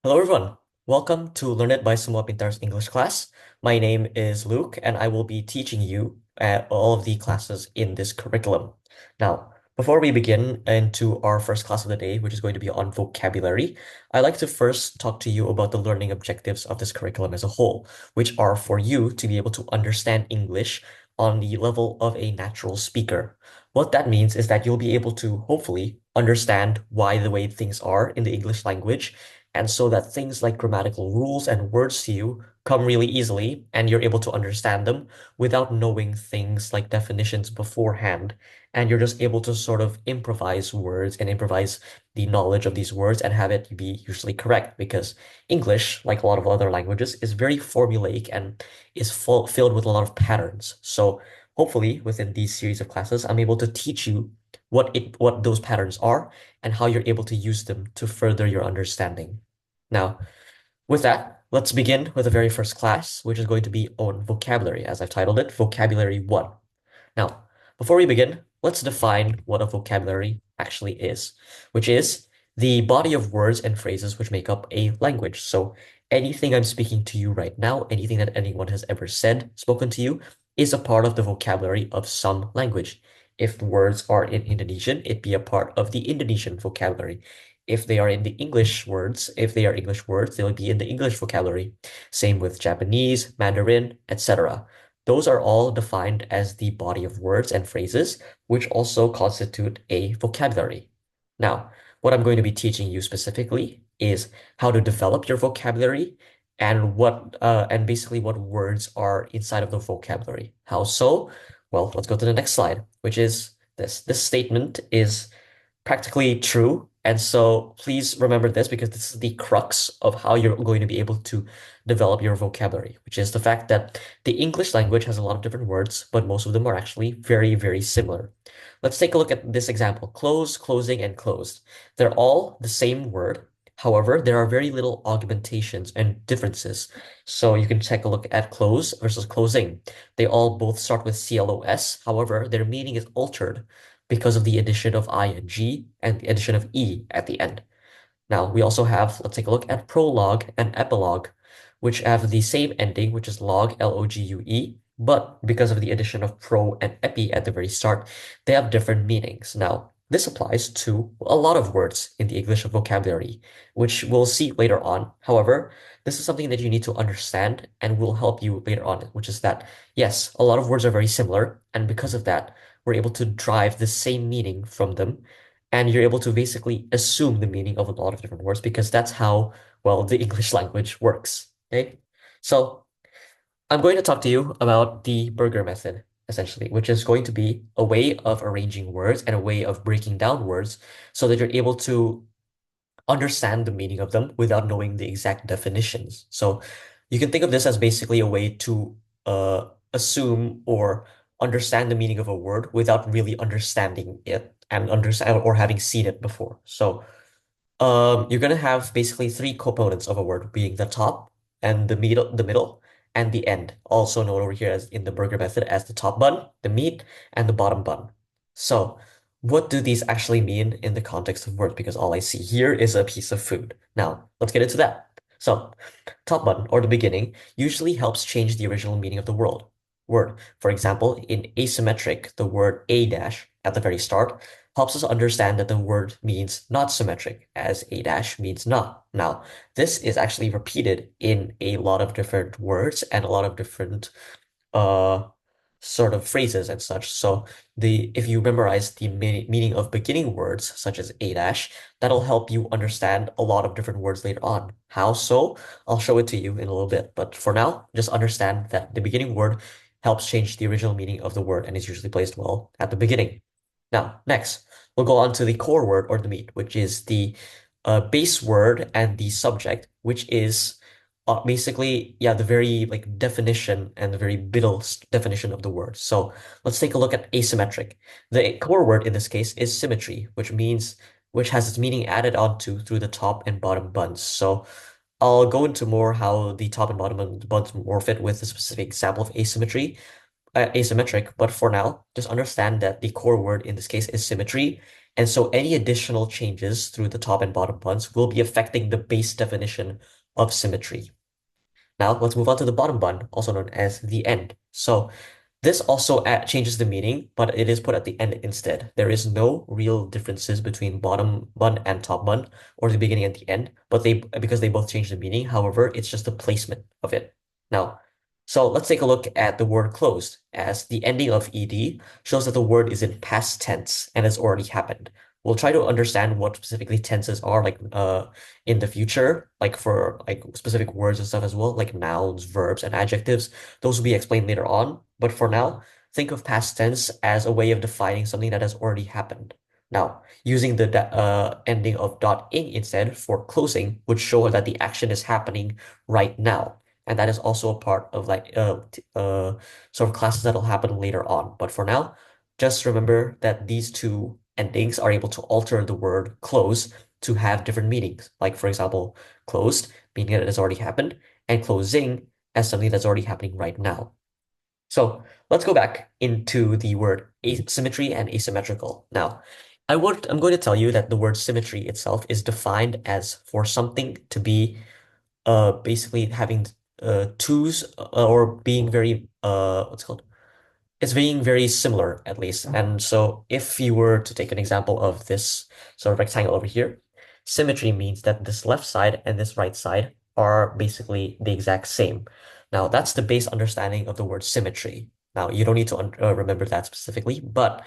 Hello, everyone. Welcome to Learn It by Pintar's English class. My name is Luke, and I will be teaching you all of the classes in this curriculum. Now, before we begin into our first class of the day, which is going to be on vocabulary, I'd like to first talk to you about the learning objectives of this curriculum as a whole, which are for you to be able to understand English on the level of a natural speaker. What that means is that you'll be able to hopefully understand why the way things are in the English language, and so that things like grammatical rules and words to you come really easily and you're able to understand them without knowing things like definitions beforehand. And you're just able to sort of improvise words and improvise the knowledge of these words and have it be usually correct because English, like a lot of other languages, is very formulaic and is filled with a lot of patterns. So hopefully within these series of classes, I'm able to teach you what those patterns are and how you're able to use them to further your understanding. Now, with that, let's begin with the very first class, which is going to be on vocabulary, as I've titled it, Vocabulary 1. Now, before we begin, let's define what a vocabulary actually is, which is the body of words and phrases which make up a language. So anything I'm speaking to you right now, anything that anyone has ever said, spoken to you, is a part of the vocabulary of some language. If words are in Indonesian, it'd be a part of the Indonesian vocabulary. If they are in the English words, if they are English words, they'll be in the English vocabulary. Same with Japanese, Mandarin, etc. Those are all defined as the body of words and phrases, which also constitute a vocabulary. Now, what I'm going to be teaching you specifically is how to develop your vocabulary and basically what words are inside of the vocabulary. How so? Well, let's go to the next slide, which is this. This statement is practically true. And so please remember this because this is the crux of how you're going to be able to develop your vocabulary, which is the fact that the English language has a lot of different words, but most of them are actually very, very similar. Let's take a look at this example. Close, closing, and closed. They're all the same word. However, there are very little augmentations and differences. So you can take a look at close versus closing. They all both start with CLOS. However, their meaning is altered because of the addition of ing and the addition of e at the end. Now, we also have, let's take a look at prologue and epilogue, which have the same ending, which is log, L-O-G-U-E, but because of the addition of pro and epi at the very start, they have different meanings. Now, this applies to a lot of words in the English vocabulary, which we'll see later on. However, this is something that you need to understand and will help you later on, which is that, yes, a lot of words are very similar, and because of that, we're able to drive the same meaning from them and you're able to basically assume the meaning of a lot of different words because that's how, well, the English language works. Okay. So I'm going to talk to you about the burger method, essentially, which is going to be a way of arranging words and a way of breaking down words so that you're able to understand the meaning of them without knowing the exact definitions. So you can think of this as basically a way to assume or understand the meaning of a word without really understanding it and understand or having seen it before. So you're gonna have basically three components of a word, being the top and the middle, and the end, also known over here as in the burger method as the top bun, the meat, and the bottom bun. So, what do these actually mean in the context of words? Because all I see here is a piece of food. Now, let's get into that. So, top bun or the beginning usually helps change the original meaning of the word. For example, in asymmetric, the word a dash at the very start helps us understand that the word means not symmetric, as a dash means not. Now, this is actually repeated in a lot of different words and a lot of different uh sort of phrases and such. So the if you memorize the meaning of beginning words such as a dash, that'll help you understand a lot of different words later on. How so? I'll show it to you in a little bit. But for now, just understand that the beginning word helps change the original meaning of the word and is usually placed well at the beginning. Now, next, we'll go on to the core word or the meat, which is the base word and the subject, which is basically, yeah, the very like definition and the very middle definition of the word. So let's take a look at asymmetric. The core word in this case is symmetry, which has its meaning added onto through the top and bottom buns. So I'll go into more how the top and bottom buns morph it with a specific example of asymmetric, but for now, just understand that the core word in this case is symmetry, And so any additional changes through the top and bottom buns will be affecting the base definition of symmetry. Now let's move on to the bottom bun, also known as the end. So this also changes the meaning, but it is put at the end instead. There is no real differences between bottom bun and top bun, or the beginning and the end, but they because they both change the meaning. However, it's just the placement of it. Now, so let's take a look at the word closed, as the ending of ed shows that the word is in past tense and has already happened. We'll try to understand what specifically tenses are, like in the future, like for like specific words and stuff as well, like nouns, verbs, and adjectives. Those will be explained later on, but for now, think of past tense as a way of defining something that has already happened. Now, using the ending of .ing instead for closing would show that the action is happening right now. And that is also a part of like sort of classes that'll happen later on. But for now, just remember that these two endings are able to alter the word close to have different meanings. Like for example, closed, meaning that it has already happened, and closing as something that's already happening right now. So let's go back into the word asymmetry and asymmetrical. Now, I'm going to tell you that the word symmetry itself is defined as for something to be basically having twos or being very what's it called, it's being very similar at least. And so if you were to take an example of this sort of rectangle over here, symmetry means that this left side and this right side are basically the exact same. Now that's the base understanding of the word symmetry. Now you don't need to remember that specifically, but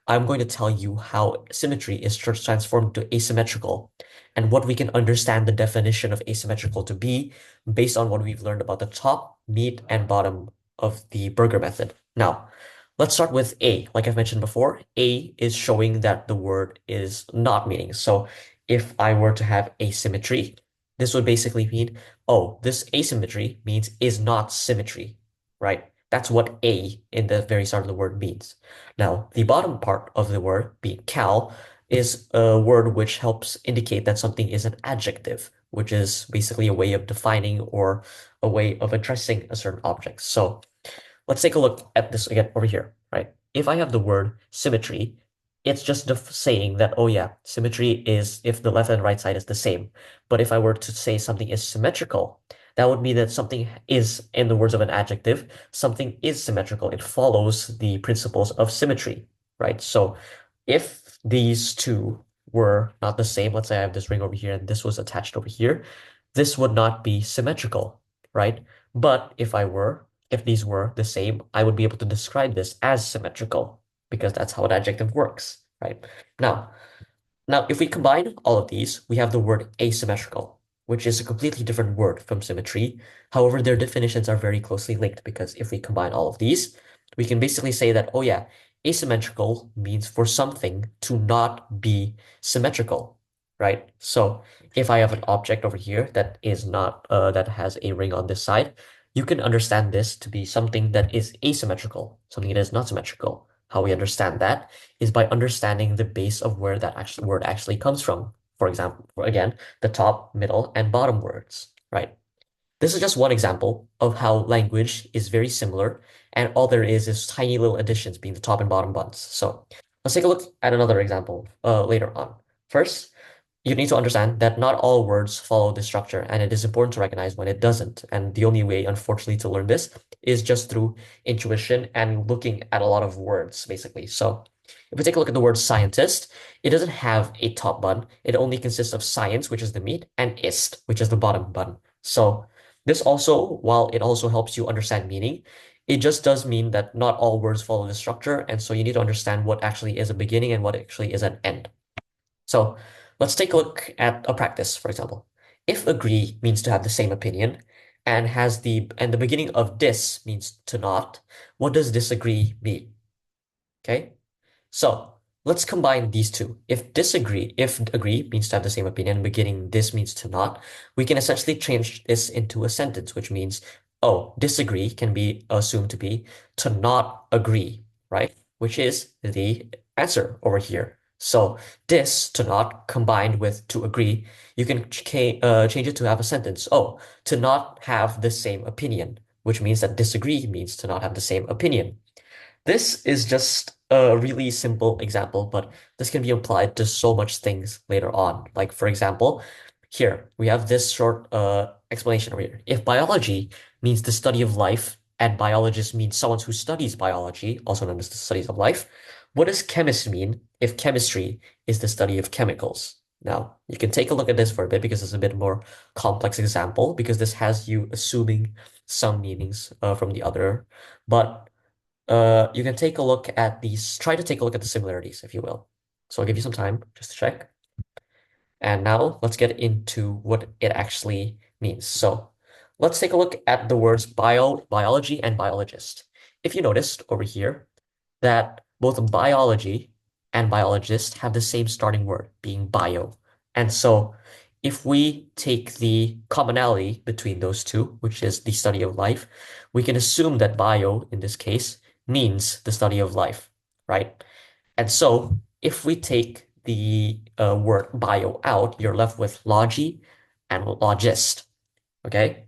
I'm going to tell you how symmetry is transformed to asymmetrical and what we can understand the definition of asymmetrical to be based on what we've learned about the top, mid, and bottom of the burger method. Now, let's start with A. Like I've mentioned before, A is showing that the word is not meaning. So if I were to have asymmetry, this would basically mean, oh, this asymmetry means is not symmetry, right? That's what A in the very start of the word means. Now, the bottom part of the word, being cal, is a word which helps indicate that something is an adjective, which is basically a way of defining or a way of addressing a certain object. So let's take a look at this again over here, right? If I have the word symmetry, it's just saying that, oh yeah, symmetry is if the left and right side is the same. But if I were to say something is symmetrical, that would mean that something is, in the words of an adjective, something is symmetrical. It follows the principles of symmetry, right? So if these two were not the same, let's say I have this ring over here and this was attached over here, this would not be symmetrical, right? But if these were the same, I would be able to describe this as symmetrical because that's how an adjective works, right? Now, if we combine all of these, we have the word asymmetrical, which is a completely different word from symmetry. However, their definitions are very closely linked because if we combine all of these, we can basically say that, oh yeah, asymmetrical means for something to not be symmetrical, right? So if I have an object over here that is not, that has a ring on this side, you can understand this to be something that is asymmetrical, something that is not symmetrical. How we understand that is by understanding the base of where that word actually comes from. For example, again, the top, middle, and bottom words, right? This is just one example of how language is very similar, and all there is tiny little additions being the top and bottom buns. So let's take a look at another example later on. First, you need to understand that not all words follow this structure, and it is important to recognize when it doesn't. And the only way, unfortunately, to learn this is just through intuition and looking at a lot of words, basically. So if we take a look at the word scientist, it doesn't have a top bun. It only consists of science, which is the meat, and ist, which is the bottom bun. So this also, while it also helps you understand meaning, it just does mean that not all words follow the structure, and so you need to understand what actually is a beginning and what actually is an end. So let's take a look at a practice, for example. If agree means to have the same opinion and the beginning of dis means to not, what does disagree mean? Okay? So let's combine these two. If agree means to have the same opinion, beginning this means to not, we can essentially change this into a sentence, which means, oh, disagree can be assumed to be to not agree, right? Which is the answer over here. So this to not combined with to agree, you can change it to have a sentence. Oh, to not have the same opinion, which means that disagree means to not have the same opinion. This is just a really simple example, but this can be applied to so much things later on. Like, for example, here we have this short explanation over here. If biology means the study of life, and biologist means someone who studies biology, also known as the studies of life, what does chemist mean if chemistry is the study of chemicals? Now, you can take a look at this for a bit because it's a bit more complex example, because this has you assuming some meanings from the other. But you can take a look at these, try to take a look at the similarities, if you will. So I'll give you some time just to check. And now let's get into what it actually means. So let's take a look at the words biology, and biologist. If you noticed over here that both biology and biologist have the same starting word, being bio. And so if we take the commonality between those two, which is the study of life, we can assume that bio, in this case, means the study of life, right? And so if we take the word bio out, you're left with logi and logist, okay?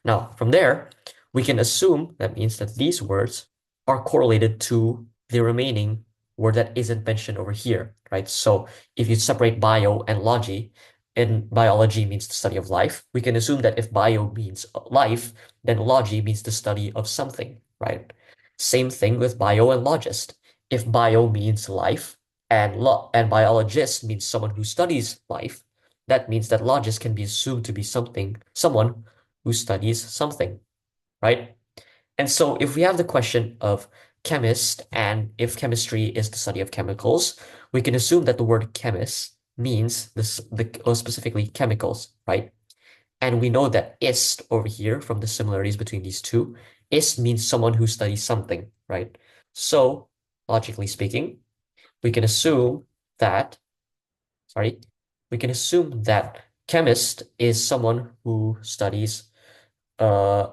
Now, from there, we can assume that means that these words are correlated to the remaining word that isn't mentioned over here, right? So if you separate bio and logi, and biology means the study of life, we can assume that if bio means life, then logi means the study of something, right? Same thing with bio and logist. If bio means life and biologist means someone who studies life, that means that logist can be assumed to be someone who studies something, right? And so if we have the question of chemist, and if chemistry is the study of chemicals, we can assume that the word chemist means specifically chemicals, right? And we know that ist over here, from the similarities between these two, ist means someone who studies something, right? So logically speaking, we can assume that, sorry, we can assume that chemist is someone who studies the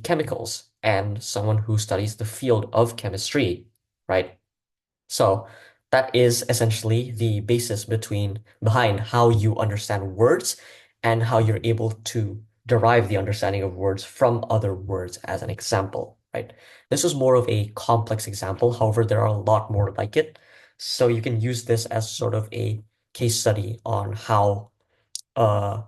chemicals, and someone who studies the field of chemistry, right? So that is essentially the basis behind how you understand words and how you're able to derive the understanding of words from other words as an example, right? This was more of a complex example. However, there are a lot more like it. So you can use this as sort of a case study on how uh,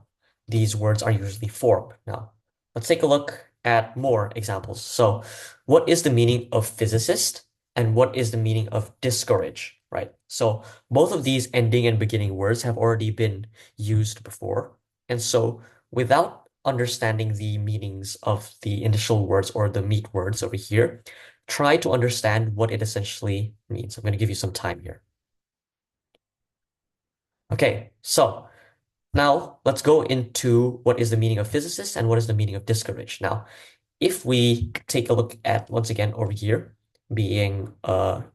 these words are usually formed. Now, let's take a look at more examples. So, what is the meaning of physicist, and what is the meaning of discourage, right? So, both of these ending and beginning words have already been used before. And so, without understanding the meanings of the initial words or the meat words over here, try to understand what it essentially means. I'm going to give you some time here. Okay, so now, let's go into what is the meaning of physicist and what is the meaning of discourage. Now, if we take a look at, once again, over here, being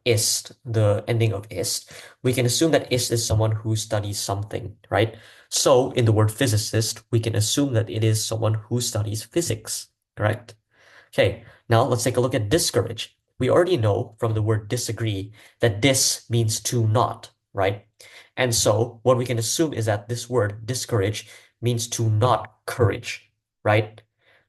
ist, the ending of ist, we can assume that ist is someone who studies something, right? So, in the word physicist, we can assume that it is someone who studies physics, correct? Okay, now let's take a look at discourage. We already know from the word disagree that dis means to not, right? And so what we can assume is that this word discourage means to not courage, right?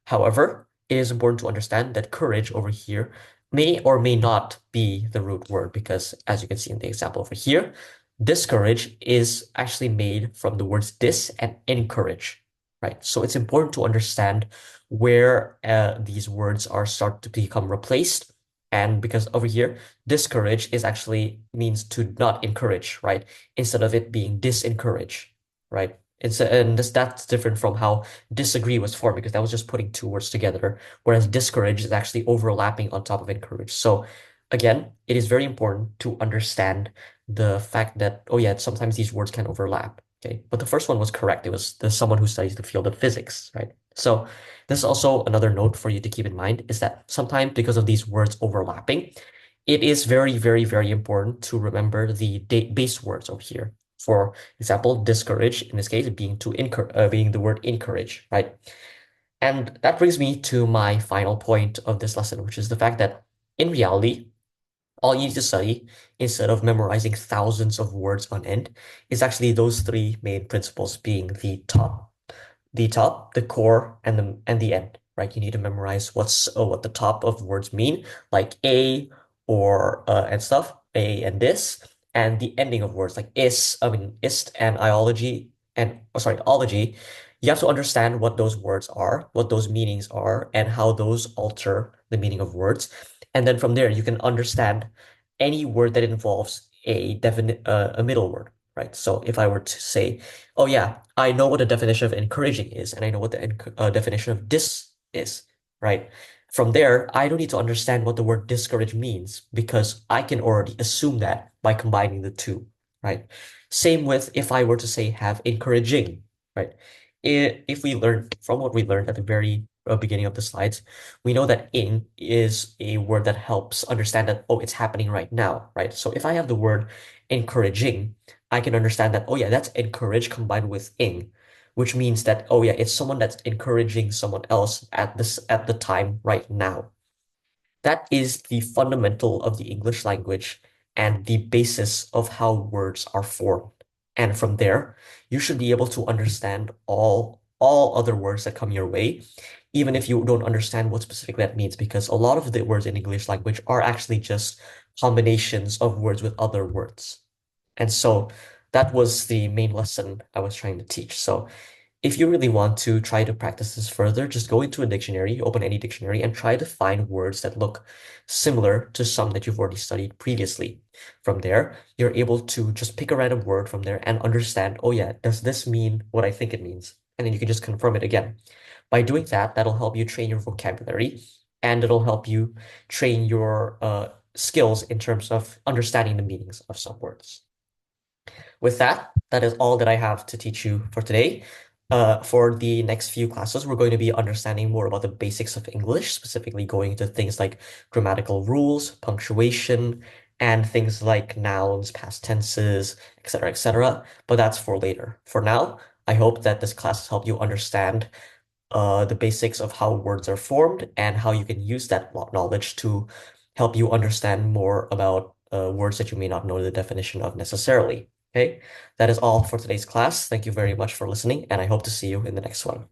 However, it is important to understand that courage over here may or may not be the root word, because as you can see in the example over here, discourage is actually made from the words dis and encourage, right? So it's important to understand where these words are start to become replaced. And because over here, discourage is actually means to not encourage, right? Instead of it being disencourage, right? That's different from how disagree was formed, because that was just putting two words together, whereas discourage is actually overlapping on top of encourage. So again, it is very important to understand the fact that, oh yeah, sometimes these words can overlap. Okay, but the first one was correct. It was someone who studies the field of physics, right? So this is also another note for you to keep in mind, is that sometimes because of these words overlapping, it is very, very, very important to remember the base words over here. For example, discourage, in this case, being the word encourage, right? And that brings me to my final point of this lesson, which is the fact that in reality, all you need to study, instead of memorizing thousands of words on end, is actually those three main principles, being the top, the core, and the end, right? You need to memorize what the top of words mean, like a or and stuff, a and this, and the ending of words like ist and iology and ology. You have to understand what those words are, what those meanings are, and how those alter the meaning of words. And then from there, you can understand any word that involves a middle word, right? So if I were to say, oh yeah, I know what the definition of encouraging is, and I know what the definition of dis is, right? From there, I don't need to understand what the word discourage means because I can already assume that by combining the two, right? Same with if I were to say have encouraging, right? If we learn from what we learned at the very beginning of the slides, we know that ing is a word that helps understand that, oh, it's happening right now, right? So if I have the word encouraging, I can understand that, oh yeah, that's encourage combined with ing, which means that, oh yeah, it's someone that's encouraging someone else at the time right now. That is the fundamental of the English language and the basis of how words are formed. And from there, you should be able to understand all other words that come your way, even if you don't understand what specific that means, because a lot of the words in English language are actually just combinations of words with other words. And so that was the main lesson I was trying to teach. So if you really want to try to practice this further, just go into a dictionary, open any dictionary, and try to find words that look similar to some that you've already studied previously. From there, you're able to just pick a random word from there and understand, oh yeah, does this mean what I think it means? And then you can just confirm it again. By doing that, that'll help you train your vocabulary and it'll help you train your skills in terms of understanding the meanings of some words. With that, that is all that I have to teach you for today. For the next few classes, we're going to be understanding more about the basics of English, specifically going into things like grammatical rules, punctuation, and things like nouns, past tenses, etc., etc. But that's for later. For now, I hope that this class has helped you understand the basics of how words are formed and how you can use that knowledge to help you understand more about words that you may not know the definition of necessarily. Okay, that is all for today's class. Thank you very much for listening, and I hope to see you in the next one.